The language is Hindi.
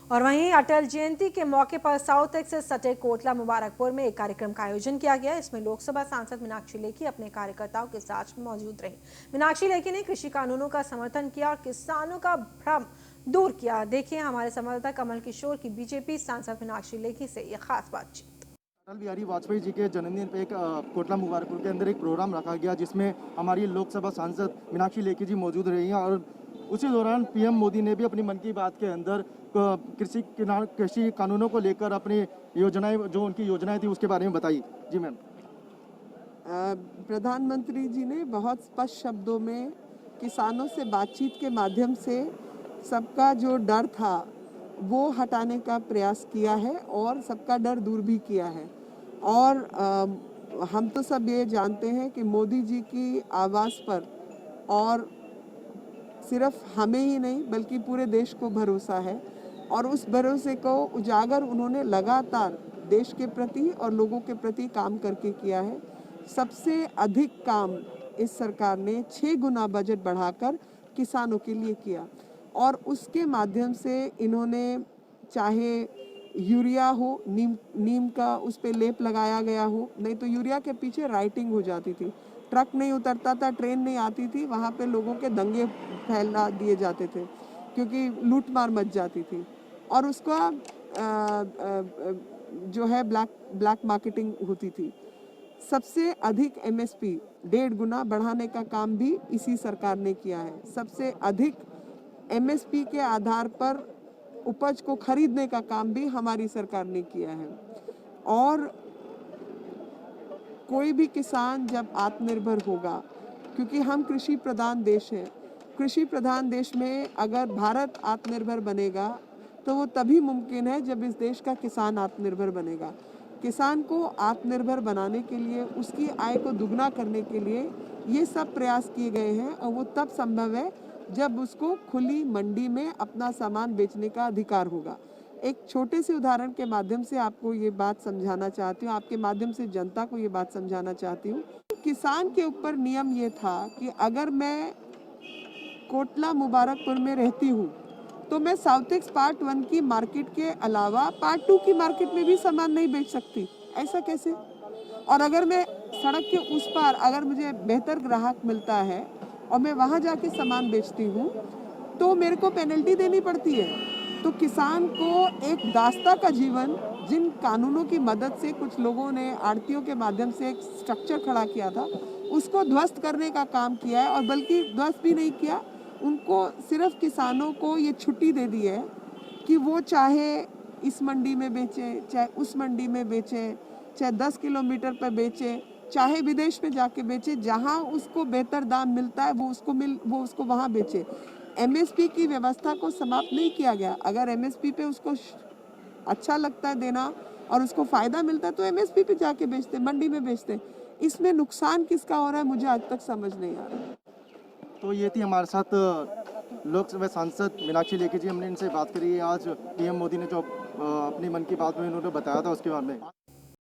और वहीं अटल जयंती के मौके पर साउथ एक्स से सटे कोटला मुबारकपुर में एक कार्यक्रम का आयोजन किया गया। इसमें लोकसभा सांसद मीनाक्षी लेखी अपने कार्यकर्ताओं के साथ मौजूद रही। मीनाक्षी लेखी ने कृषि कानूनों का समर्थन किया और किसानों का भ्रम दूर किया। देखिए हमारे संवाददाता कमल किशोर की बीजेपी सांसद मीनाक्षी लेखी से यह खास बातचीत। अटल बिहारी वाजपेयी जी के जन्मदिन पे एक कोटला मुबारकपुर के अंदर एक प्रोग्राम रखा गया, जिसमें हमारी लोकसभा सांसद मीनाक्षी लेखी जी मौजूद रही हैं और उसी दौरान पीएम मोदी ने भी अपनी मन की बात के अंदर कृषि कानूनों को लेकर अपनी योजनाएं, जो उनकी योजनाएं थी उसके बारे में बताई। जी मैम। प्रधानमंत्री जी ने बहुत स्पष्ट शब्दों में किसानों से बातचीत के माध्यम से सबका जो डर था वो हटाने का प्रयास किया है और सबका डर दूर भी किया है। और हम तो सब ये जानते हैं कि मोदी जी की आवाज़ पर और सिर्फ हमें ही नहीं बल्कि पूरे देश को भरोसा है और उस भरोसे को उजागर उन्होंने लगातार देश के प्रति और लोगों के प्रति काम करके किया है। सबसे अधिक काम इस सरकार ने 6 गुना बजट बढ़ाकर किसानों के लिए किया और उसके माध्यम से इन्होंने चाहे यूरिया हो, नीम का उस पे लेप लगाया गया हो, नहीं तो यूरिया के पीछे राइटिंग हो जाती थी, ट्रक नहीं उतरता था, ट्रेन नहीं आती थी, वहाँ पे लोगों के दंगे फैला दिए जाते थे क्योंकि लूट मार मच जाती थी और उसका जो है ब्लैक मार्केटिंग होती थी। सबसे अधिक एमएसपी 1.5 गुना बढ़ाने का काम भी इसी सरकार ने किया है। सबसे अधिक एमएसपी के आधार पर उपज को खरीदने का काम भी हमारी सरकार ने किया है। और कोई भी किसान जब आत्मनिर्भर होगा, क्योंकि हम कृषि प्रधान देश हैं, कृषि प्रधान देश में अगर भारत आत्मनिर्भर बनेगा तो वो तभी मुमकिन है जब इस देश का किसान आत्मनिर्भर बनेगा। किसान को आत्मनिर्भर बनाने के लिए, उसकी आय को दुगना करने के लिए ये सब प्रयास किए गए हैं और वो तब संभव है जब उसको खुली मंडी में अपना सामान बेचने का अधिकार होगा। एक छोटे से उदाहरण के माध्यम से आपको ये बात समझाना चाहती हूँ, आपके माध्यम से जनता को ये बात समझाना चाहती हूँ। किसान के ऊपर नियम ये था कि अगर मैं कोटला मुबारकपुर में रहती हूँ तो मैं साउथ एक्स पार्ट 1 की मार्केट के अलावा पार्ट 2 की मार्केट में भी सामान नहीं बेच सकती। ऐसा कैसे? और अगर मैं सड़क के उस पार अगर मुझे बेहतर ग्राहक मिलता है और मैं वहाँ जाके सामान बेचती हूँ तो मेरे को पेनल्टी देनी पड़ती है। तो किसान को एक दास्ता का जीवन, जिन कानूनों की मदद से कुछ लोगों ने आड़तियों के माध्यम से एक स्ट्रक्चर खड़ा किया था, उसको ध्वस्त करने का काम किया है और बल्कि ध्वस्त भी नहीं किया, उनको सिर्फ किसानों को ये छुट्टी दे दी है कि वो चाहे इस मंडी में बेचे, चाहे उस मंडी में बेचे, चाहे 10 किलोमीटर पर बेचे, चाहे विदेश में जाके बेचे, जहां उसको बेहतर दाम मिलता है वो उसको वहां बेचे। एमएसपी की व्यवस्था को समाप्त नहीं किया गया। अगर एमएसपी पे उसको अच्छा लगता है देना और उसको फायदा मिलता है तो एमएसपी पे जाके बेचते, मंडी में बेचते। इसमें नुकसान किसका हो रहा है मुझे आज तक समझ नहीं आ रहा। तो ये थी हमारे साथ लोकसभा सांसद मीनाक्षी लेखी जी। हमने इनसे बात करी आज पीएम मोदी ने जो अपनी मन की बात में उन्होंने बताया था उसके बारे में।